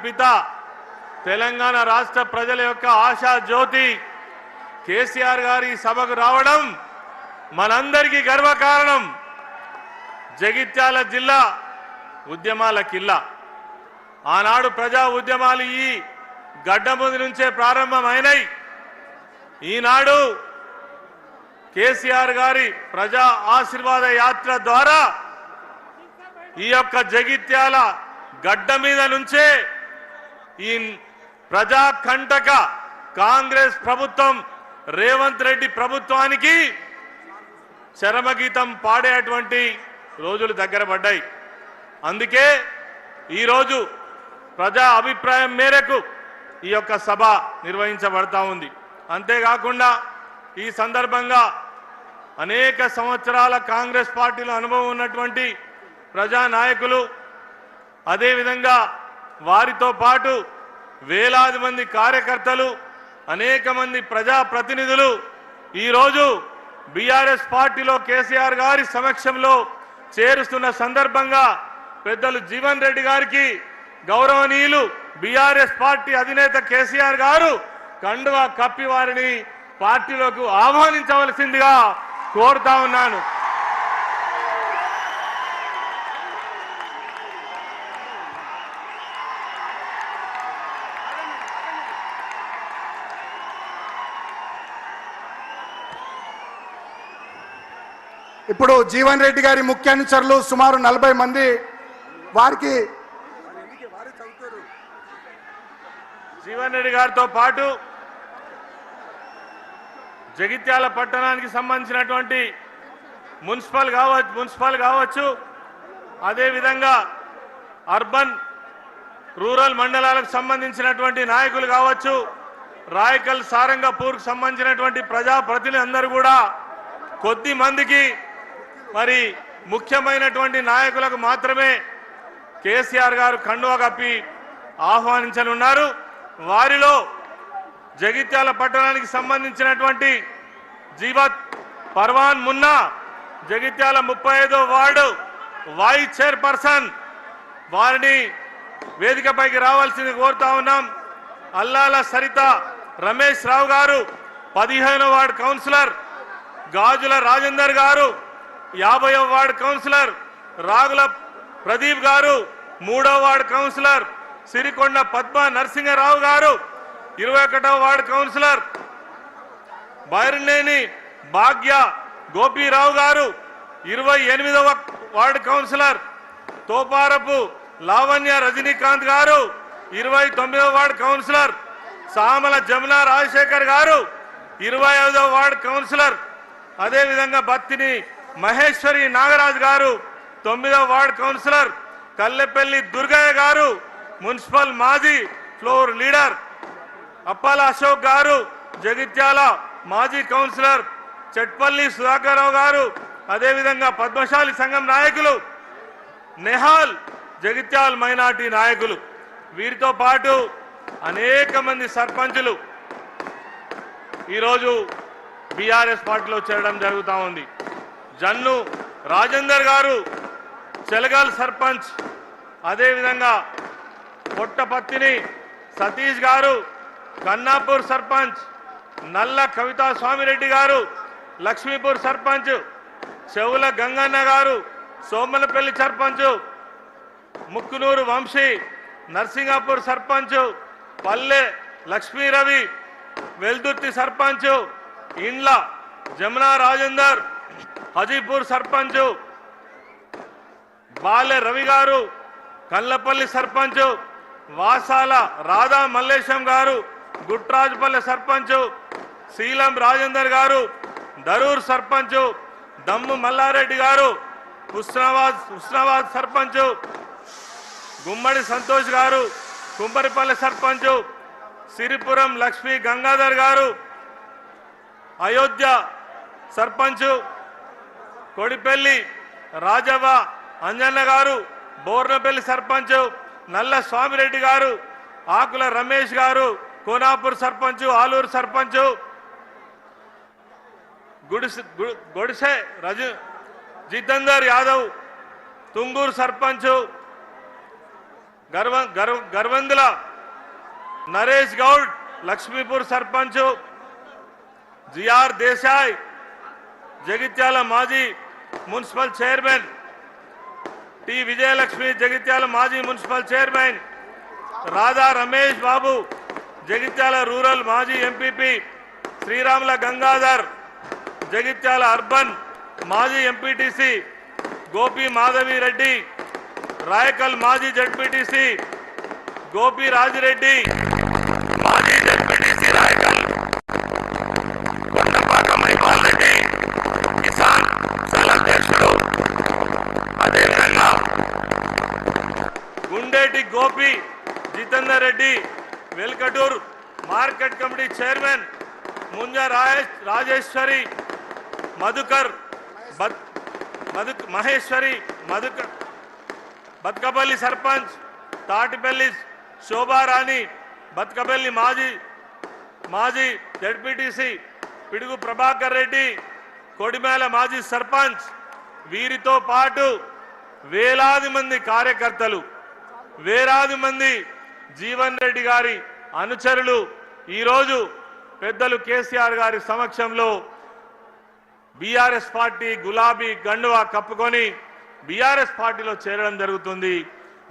పిత తెలంగాణ రాష్ట్ర ప్రజల యొక్క ఆశా జ్యోతి కేసీఆర్ గారి సభకు రావడం మనందరికీ గర్వకారణం. జగిత్యాల జిల్లా ఉద్యమాల కిల్లా. ఆనాడు ప్రజా ఉద్యమాలు ఈ గడ్డ ముందు నుంచే ప్రారంభమైనాయి. ఈనాడు కేసీఆర్ గారి ప్రజా ఆశీర్వాద యాత్ర ద్వారా ఈ యొక్క జగిత్యాల గడ్డ మీద నుంచే ఈ ప్రజా కంటక కాంగ్రెస్ ప్రభుత్వం రేవంత్ రెడ్డి ప్రభుత్వానికి చరమగీతం పాడేటువంటి రోజులు దగ్గర పడ్డాయి. అందుకే ఈరోజు ప్రజా అభిప్రాయం మేరకు ఈ యొక్క సభ నిర్వహించబడతా ఉంది. అంతేకాకుండా ఈ సందర్భంగా అనేక సంవత్సరాల కాంగ్రెస్ పార్టీలో అనుభవం ఉన్నటువంటి ప్రజా నాయకులు, అదేవిధంగా వారితో పాటు వేలాది మంది కార్యకర్తలు, అనేక మంది ప్రజా ప్రతినిధులు ఈరోజు బీఆర్ఎస్ పార్టీలో కేసీఆర్ గారి సమక్షంలో చేరుస్తున్న సందర్భంగా పెద్దలు జీవన్ రెడ్డి గారికి గౌరవనీయులు బీఆర్ఎస్ పార్టీ అధినేత కేసీఆర్ గారు కండువా కప్పి వారిని పార్టీలోకి ఆహ్వానించవలసిందిగా కోరుతా ఉన్నాను. ఇప్పుడు జీవన్ రెడ్డి గారి ముఖ్య అనుచరులు సుమారు 40 మంది వారికి జీవన్ రెడ్డి గారితో పాటు జగిత్యాల పట్టణానికి సంబంధించినటువంటి మున్సిపల్ కావచ్చు, అదేవిధంగా అర్బన్ రూరల్ మండలాలకు సంబంధించినటువంటి నాయకులు కావచ్చు, రాయకల్ సారంగపూర్కు సంబంధించినటువంటి ప్రజాప్రతినిధులందరూ కూడా కొద్ది మందికి మరి ముఖ్యమైనటువంటి నాయకులకు మాత్రమే కేసీఆర్ గారు కండువా కప్పి ఆహ్వానించనున్నారు. వారిలో జగిత్యాల పట్టణానికి సంబంధించినటువంటి జీవత్ పర్వాన్ మున్నా జగిత్యాల 35వ వార్డు వైస్ చైర్పర్సన్, వారిని వేదికపైకి రావాల్సింది కోరుతా ఉన్నాం. అల్లాల సరిత రమేష్ రావు గారు 15వ వార్డు కౌన్సిలర్, గాజుల రాజేందర్ గారు 50వ వార్డు కౌన్సిలర్, రాగుల ప్రదీప్ గారు 3వ వార్డు కౌన్సిలర్, సిరికొండ పద్మ నరసింహరావు గారు 21వ వార్డు కౌన్సిలర్, బైరనేని భాగ్య గోపీరావు గారు 28వ వార్డు కౌన్సిలర్, తోపారపు లావణ్య రజనీకాంత్ గారు 29వ వార్డు కౌన్సిలర్, సామల జమున రాజశేఖర్ గారు 25వ వార్డు కౌన్సిలర్, అదేవిధంగా బత్తిని మహేశ్వరి నాగరాజు గారు 9వ వార్డు కౌన్సిలర్, కల్లెపల్లి దుర్గయ్య గారు మున్సిపల్ మాజీ ఫ్లోర్ లీడర్, అప్పాల అశోక్ గారు జగిత్యాల మాజీ కౌన్సిలర్, చెట్పల్లి సుధాకర్ రావు గారు, అదేవిధంగా పద్మశాలి సంఘం నాయకులు, నెహాల్ జగిత్యాల మైనార్టీ నాయకులు, వీరితో పాటు అనేక మంది సర్పంచులు ఈరోజు బీఆర్ఎస్ పార్టీలో చేరడం జరుగుతూ ఉంది. జన్ను రాజేందర్ గారు చెలగల్ సర్పంచ్, అదేవిధంగా పొట్టపత్తిని సతీష్ గారు కన్నాపూర్ సర్పంచ్, నల్ల కవితా స్వామిరెడ్డి గారు లక్ష్మీపూర్ సర్పంచ్, చెవుల గంగన్న గారు సోమలపల్లి సర్పంచ్, ముక్కునూరు వంశీ నర్సింగాపూర్ సర్పంచ్, పల్లె లక్ష్మీ రవి వెల్దుర్తి సర్పంచ్, ఇండ్ల జమునా రాజేందర్ హజీపూర్ సర్పంచ్, బాలె రవి గారు కల్లపల్లి సర్పంచ్, వాసాల రాధా మల్లేశం గారు గుట్రాజుపల్లి సర్పంచ్, శీలం రాజేందర్ గారు దరూర్ సర్పంచ్, దమ్ము మల్లారెడ్డి గారు హుస్నాబాద్ సర్పంచ్, గుమ్మడి సంతోష్ గారు కుంపరిపల్లి సర్పంచ్, సిరిపురం లక్ష్మీ గంగాధర్ గారు అయోధ్య సర్పంచ్, కొడిపల్లి రాజవ్వ అంజన్న గారు బోర్నపల్లి సర్పంచ్, నల్ల స్వామిరెడ్డి గారు, ఆకుల రమేష్ గారు కోనాపూర్ సర్పంచ్, ఆలూరు సర్పంచ్, గుడిసె జితేందర్ యాదవ్ తుంగూరు సర్పంచ్, గర్వందుల నరేష్ గౌడ్ లక్ష్మీపూర్ సర్పంచ్, జిఆర్ దేశాయ్ జగిత్యాల మాజీ municipal chairman, T Vijayalakshmi Jagtial మాజీ municipal chairman, Radha Ramesh Babu Jagtial rural మాజీ ఎంపీపీ, శ్రీరాముల గంగాధర్ జగిత్యాల అర్బన్ మాజీ ఎంపీటీసీ, గోపి మాధవి రెడ్డి రాయకల్ మాజీ జడ్పీటీసీ, గోపి రాజిరెడ్డి మాజీ జడ్పీటీసీ రాయకల్, కొండపాక మహిపాల్ రెడ్డి కిసాన్ సెల్ అధ్యక్షుడు, అదేవిధంగా Gundeti Gopi Jitender Reddy Velkatur market committee chairman, Munja Rajeshwari Madhukar Maheshwari Madhukar బత్కపల్లి sarpanch, Tatipalli Shobharani బత్కపల్లి మాజీ జడ్పీటీసీ, పిడుగు ప్రభాకర్ రెడ్డి కొడిమేల మాజీ సర్పంచ్, వీరితో పాటు వేలాది మంది కార్యకర్తలు, వేలాది మంది జీవన్ రెడ్డి గారి అనుచరులు ఈరోజు పెద్దలు కేసీఆర్ గారి సమక్షంలో బీఆర్ఎస్ పార్టీ గులాబీ గండువా కప్పుకొని బీఆర్ఎస్ పార్టీలో చేరడం జరుగుతుంది.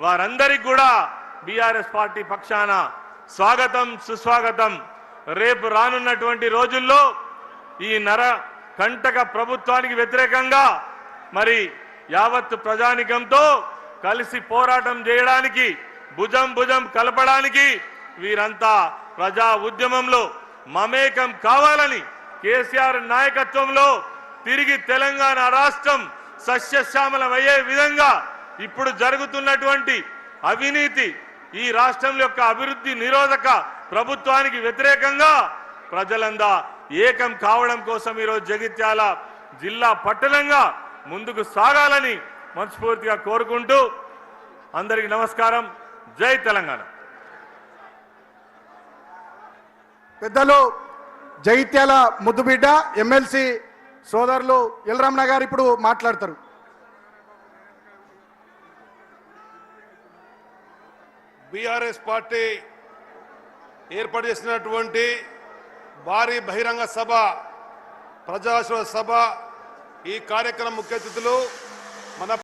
వారందరికీ కూడా బీఆర్ఎస్ పార్టీ పక్షాన స్వాగతం సుస్వాగతం. రేపు రానున్నటువంటి రోజుల్లో ఈ కంటక ప్రభుత్వానికి వ్యతిరేకంగా మరి యావత్ ప్రజానికంతో కలిసి పోరాటం చేయడానికి, భుజం భుజం కలపడానికి వీరంతా ప్రజా ఉద్యమంలో మమేకం కావాలని, కేసీఆర్ నాయకత్వంలో తిరిగి తెలంగాణ రాష్ట్రం సస్యశ్యామలమయ్యే విధంగా ఇప్పుడు జరుగుతున్నటువంటి అవినీతి, ఈ రాష్ట్రం యొక్క అభివృద్ధి నిరోధక ప్రభుత్వానికి వ్యతిరేకంగా ప్రజలందా ఏకం కావడం కోసం ఈరోజు జగిత్యాల జిల్లా పట్టణంగా ముందుకు సాగాలని మనస్ఫూర్తిగా కోరుకుంటూ అందరికీ నమస్కారం. జై తెలంగాణ. పెద్దలు జగిత్యాల ముద్దుబిడ్డ ఎమ్మెల్సీ సోదరులు ఎల్రమణ గారు ఇప్పుడు మాట్లాడతారు. బీఆర్ఎస్ పార్టీ ఏర్పాటు చేసినటువంటి భారీ బహిరంగ సభ, ప్రజాశ్రోత సభ, ఈ కార్యక్రమం ముఖ్య అతిథులు